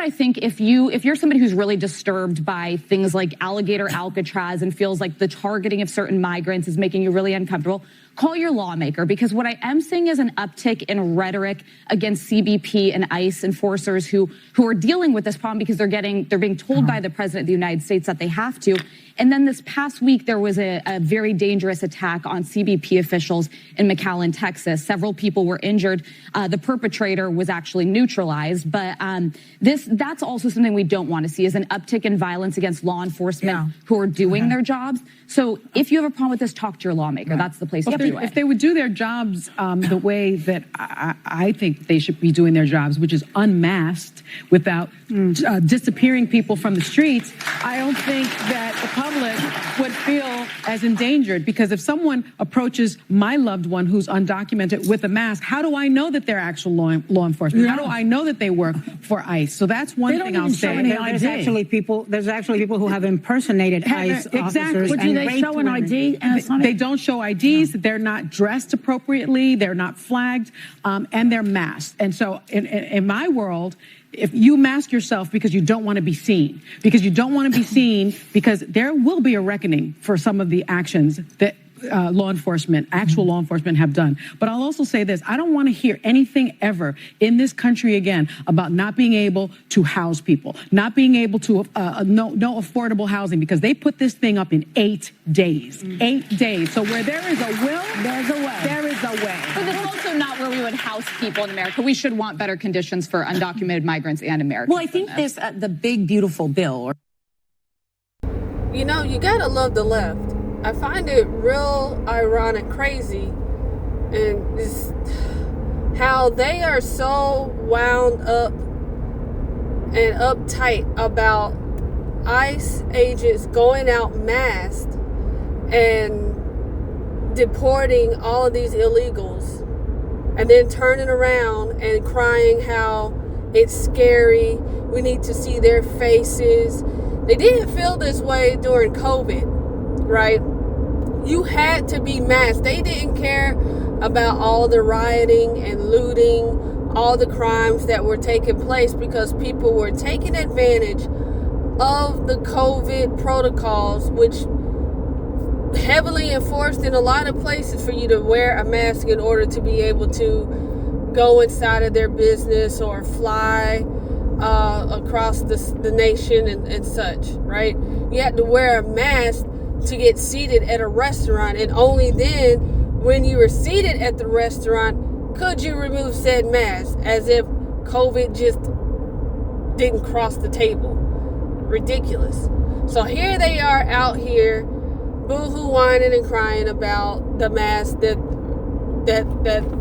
I think if you're somebody who's really disturbed by things like alligator Alcatraz and feels like the targeting of certain migrants is making you really uncomfortable, call your lawmaker, because what I am seeing is an uptick in rhetoric against CBP and ICE enforcers who are dealing with this problem because they're being told by the president of the United States that they have to. And then this past week, there was a very dangerous attack on CBP officials in McAllen, Texas. Several people were injured. The perpetrator was actually neutralized. But that's also something we don't want to see, is an uptick in violence against law enforcement who are doing their jobs. So if you have a problem with this, talk to your lawmaker. That's the place to do it. If they would do their jobs the way that I think they should be doing their jobs, which is unmasked without disappearing people from the streets, I don't think that the public would feel as endangered. Because if someone approaches my loved one who's undocumented with a mask, how do I know that they're actual law enforcement? How do I know that they work for ICE? So that's one thing I'll say. There's actually people who have impersonated ICE officers. But do they show an ID? They don't show IDs. They're not dressed appropriately. They're not flagged, and they're masked. And so in my world, if you mask yourself because you don't want to be seen, because there will be a reckoning for some of the actions that actual law enforcement have done. But I'll also say this: I don't want to hear anything ever in this country again about not being able to house people, not being able to no affordable housing, because they put this thing up in 8 days. 8 days. So where there is a will, there's a way. There is a way. But it's also not where we would house people in America. We should want better conditions for undocumented migrants and Americans. Well, I think this the big beautiful bill. You know, you gotta love the left. I find it real ironic, crazy, and just how they are so wound up and uptight about ICE agents going out masked and deporting all of these illegals, and then turning around and crying how it's scary. We need to see their faces. They didn't feel this way during COVID, right? You had to be masked. They didn't care about all the rioting and looting, all the crimes that were taking place, because people were taking advantage of the COVID protocols, which heavily enforced in a lot of places for you to wear a mask in order to be able to go inside of their business or fly across the nation and such, right? You had to wear a mask to get seated at a restaurant, and only then, when you were seated at the restaurant, could you remove said mask, as if COVID just didn't cross the table. Ridiculous. So here they are out here boo-hoo whining and crying about the mask that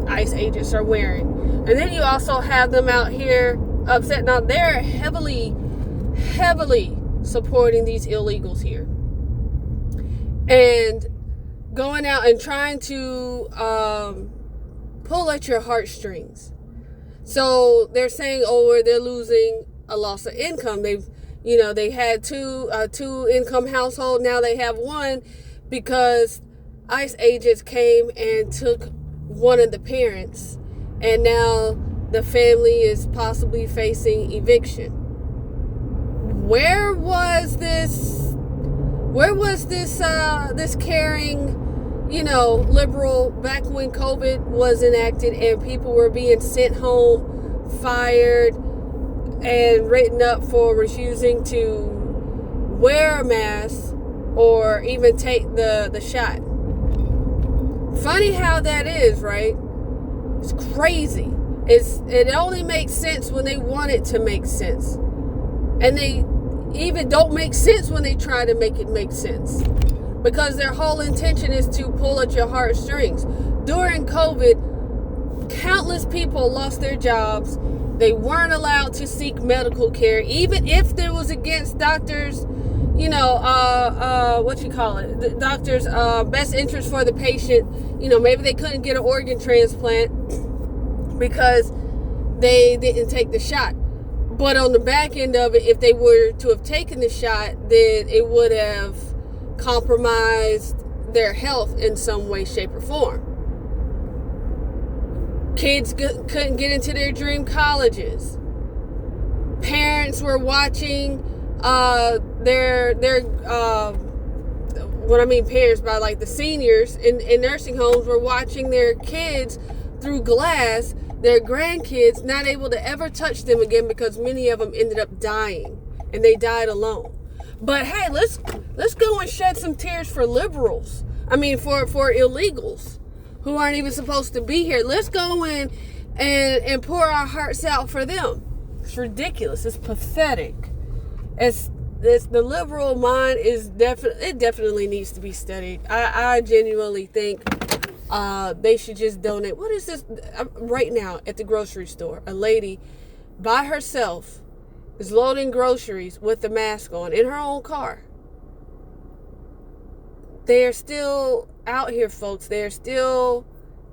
ICE agents are wearing. And then you also have them out here upset. Now they're heavily supporting these illegals here, and going out and trying to pull at your heartstrings. So they're saying, oh, they're losing a loss of income. They had two income household. Now they have one, because ICE agents came and took one of the parents, and now the family is possibly facing eviction. Where was this caring, liberal back when COVID was enacted and people were being sent home, fired, and written up for refusing to wear a mask or even take the shot? Funny how that is, right? It's crazy. It only makes sense when they want it to make sense. And they even don't make sense when they try to make it make sense, because their whole intention is to pull at your heartstrings. During COVID, countless people lost their jobs. They weren't allowed to seek medical care, even if there was against doctors, the doctor's best interest for the patient. Maybe they couldn't get an organ transplant because they didn't take the shot. But on the back end of it, if they were to have taken the shot, then it would have compromised their health in some way, shape, or form. Kids couldn't get into their dream colleges. parents were watching what I mean parents by like the seniors in nursing homes were watching their kids through glass, their grandkids not able to ever touch them again because many of them ended up dying and they died alone. But hey, let's go and shed some tears for liberals. I mean for illegals who aren't even supposed to be here. Let's go in and pour our hearts out for them. It's ridiculous. It's pathetic. The liberal mind definitely needs to be studied. I genuinely think they should just donate. What is this? Right now at the grocery store, a lady by herself is loading groceries with the mask on in her own car. They are still out here, folks. They are still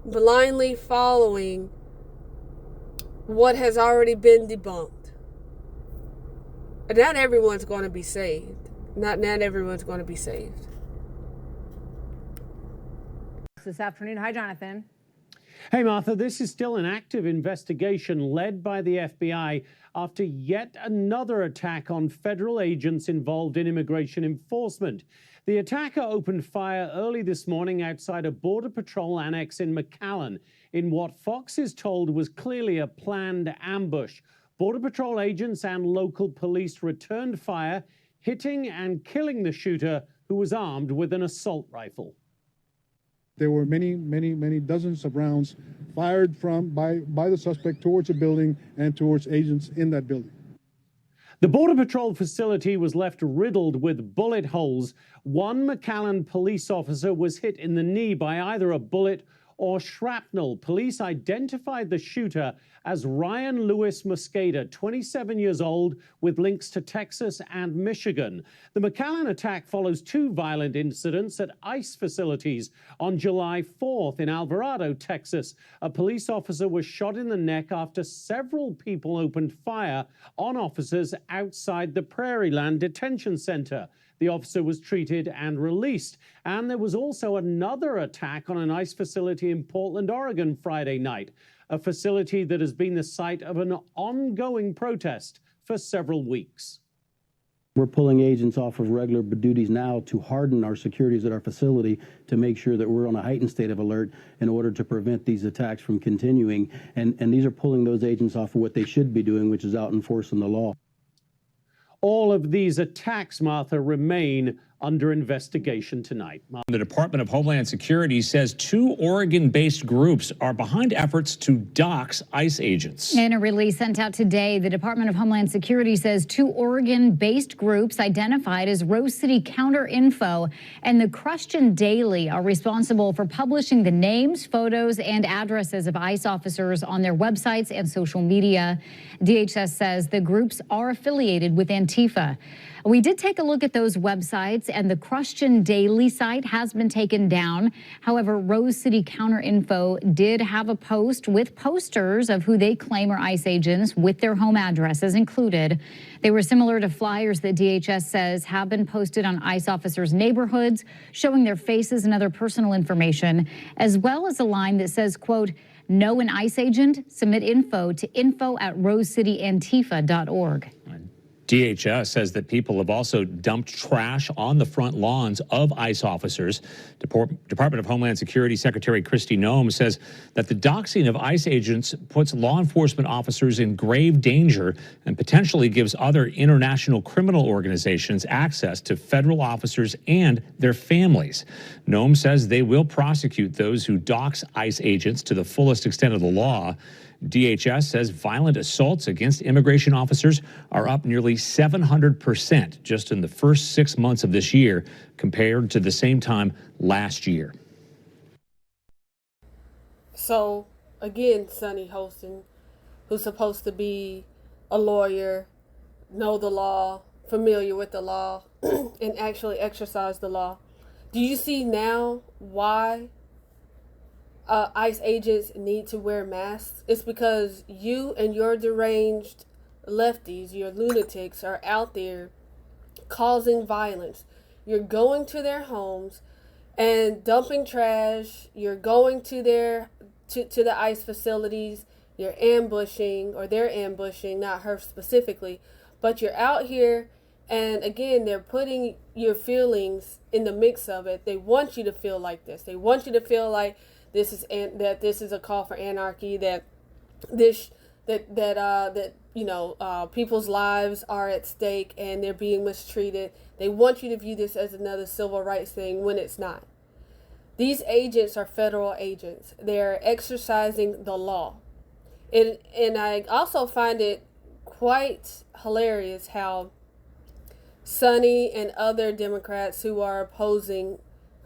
blindly following what has already been debunked. Not everyone's going to be saved. Not everyone's going to be saved. This afternoon. Hi, Jonathan. Hey, Martha, this is still an active investigation led by the FBI after yet another attack on federal agents involved in immigration enforcement. The attacker opened fire early this morning outside a Border Patrol annex in McAllen in what Fox is told was clearly a planned ambush. Border Patrol agents and local police returned fire, hitting and killing the shooter, who was armed with an assault rifle. There were many dozens of rounds fired by the suspect towards the building and towards agents in that building. The Border Patrol facility was left riddled with bullet holes. One McAllen police officer was hit in the knee by either a bullet or shrapnel. Police identified the shooter as Ryan Lewis Mosqueda, 27 years old, with links to Texas and Michigan. The McAllen attack follows two violent incidents at ICE facilities. On July 4th in Alvarado, Texas, a police officer was shot in the neck after several people opened fire on officers outside the Prairieland Detention Center. The officer was treated and released. And there was also another attack on an ICE facility in Portland, Oregon, Friday night, a facility that has been the site of an ongoing protest for several weeks. We're pulling agents off of regular duties now to harden our securities at our facility to make sure that we're on a heightened state of alert in order to prevent these attacks from continuing. And these are pulling those agents off of what they should be doing, which is out enforcing the law. All of these attacks, Martha, remain under investigation tonight. The Department of Homeland Security says two Oregon-based groups are behind efforts to dox ICE agents. In a release sent out today, the Department of Homeland Security says two Oregon-based groups identified as Rose City Counter Info and the Christian Daily are responsible for publishing the names, photos, and addresses of ICE officers on their websites and social media. DHS says the groups are affiliated with Antifa. We did take a look at those websites, and the Christian Daily site has been taken down. However, Rose City Counter Info did have a post with posters of who they claim are ICE agents with their home addresses included. They were similar to flyers that DHS says have been posted on ICE officers' neighborhoods, showing their faces and other personal information, as well as a line that says, quote, "Know an ICE agent? Submit info to info@rosecityantifa.org. DHS says that people have also dumped trash on the front lawns of ICE officers. Department of Homeland Security Secretary Kristi Noem says that the doxing of ICE agents puts law enforcement officers in grave danger and potentially gives other international criminal organizations access to federal officers and their families. Noem says they will prosecute those who dox ICE agents to the fullest extent of the law. DHS says violent assaults against immigration officers are up nearly 700% just in the first 6 months of this year compared to the same time last year. So, again, Sunny Holston, who's supposed to be a lawyer, know the law, familiar with the law, and actually exercise the law. Do you see now why ICE agents need to wear masks? It's because you and your deranged lefties, your lunatics, are out there causing violence. You're going to their homes and dumping trash. You're going to their to the ICE facilities you're ambushing, or they're ambushing, not her specifically, but you're out here, and again, they're putting your feelings in the mix of it. They want you to feel like this. They want you to feel like this is a call for anarchy, that people's lives are at stake and they're being mistreated. They want you to view this as another civil rights thing when it's not. These agents are federal agents. They're exercising the law. And I also find it quite hilarious how Sonny and other Democrats who are opposing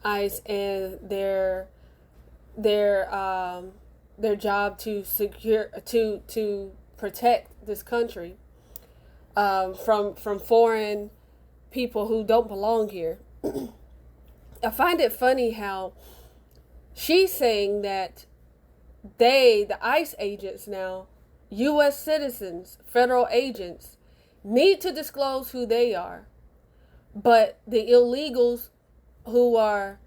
ICE and their job to to protect this country from foreign people who don't belong here. I find it funny how she's saying that the ICE agents now, U.S. citizens, federal agents, need to disclose who they are, but the illegals who were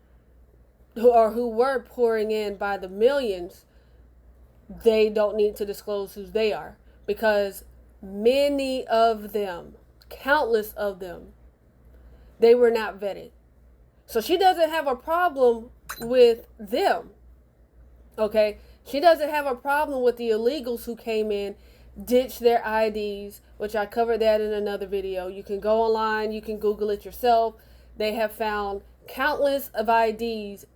pouring in by the millions, they don't need to disclose who they are, because many of them, countless of them, they were not vetted. So she doesn't have a problem with them, okay? She doesn't have a problem with the illegals who came in, ditched their IDs, which I covered that in another video. You can go online, you can Google it yourself. They have found countless of IDs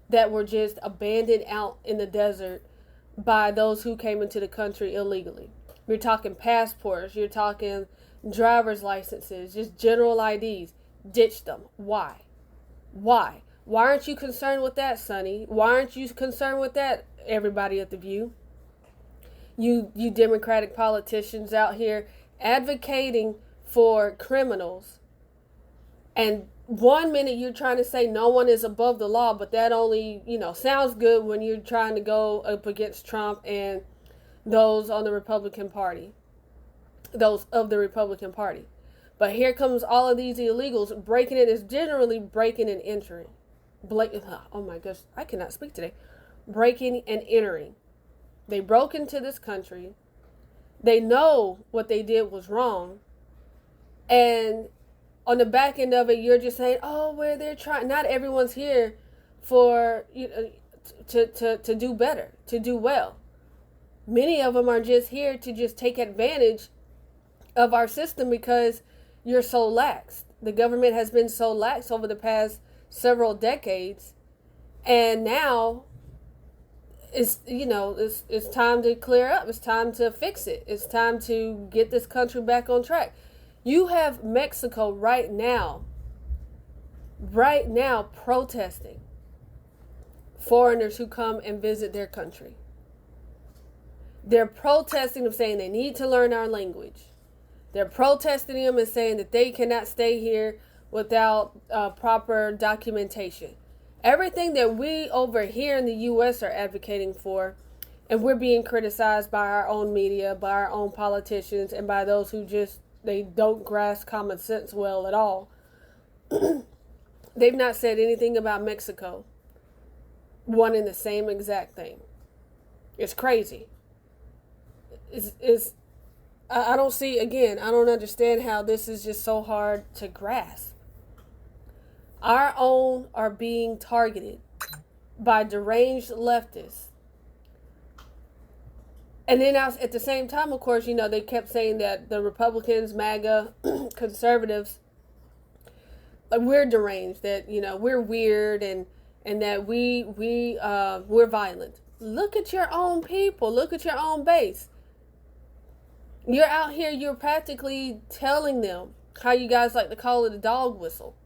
that were just abandoned out in the desert by those who came into the country illegally. You're talking passports, you're talking driver's licenses, just general IDs. Ditch them. Why? Why? Why aren't you concerned with that, Sonny? Why aren't you concerned with that, everybody at The View? You Democratic politicians out here advocating for criminals, and 1 minute you're trying to say no one is above the law, but that only, sounds good when you're trying to go up against Trump and those on the Republican Party, those of the Republican Party. But here comes all of these illegals breaking it. It's generally breaking and entering. Oh my gosh, I cannot speak today. Breaking and entering. They broke into this country. They know what they did was wrong. And on the back end of it, you're just saying, oh, where they're trying. Not everyone's here for to do better, to do well. Many of them are just here to just take advantage of our system because you're so lax. The government has been so lax over the past several decades, and now it's time to clear up. It's time to fix it. It's time to get this country back on track. You have Mexico right now protesting foreigners who come and visit their country. They're protesting them, saying they need to learn our language. They're protesting them and saying that they cannot stay here without proper documentation. Everything that we over here in the U.S. are advocating for, and we're being criticized by our own media, by our own politicians, and by those who they don't grasp common sense well at all. They've not said anything about Mexico wanting the same exact thing. It's crazy. I don't see, again, I don't understand how this is just so hard to grasp. Our own are being targeted by deranged leftists. And then at the same time, of course, they kept saying that the Republicans, MAGA, conservatives, we're deranged, that, we're weird and that we're violent. Look at your own people. Look at your own base. You're out here, you're practically telling them how you guys like to call it a dog whistle.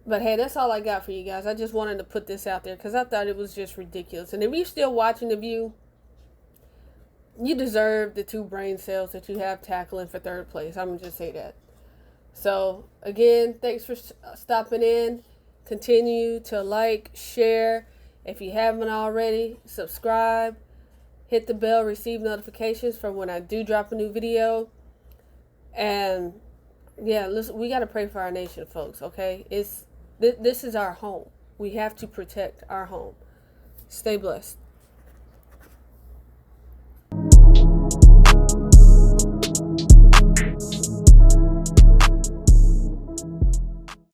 But hey, that's all I got for you guys. I just wanted to put this out there because I thought it was just ridiculous. And if you're still watching The View, you deserve the 2 brain cells that you have tackling for 3rd place. I'm going to just say that. So, again, thanks for stopping in. Continue to like, share. If you haven't already, subscribe. Hit the bell, receive notifications for when I do drop a new video. And, yeah, listen, we got to pray for our nation, folks, okay? This is our home. We have to protect our home. Stay blessed.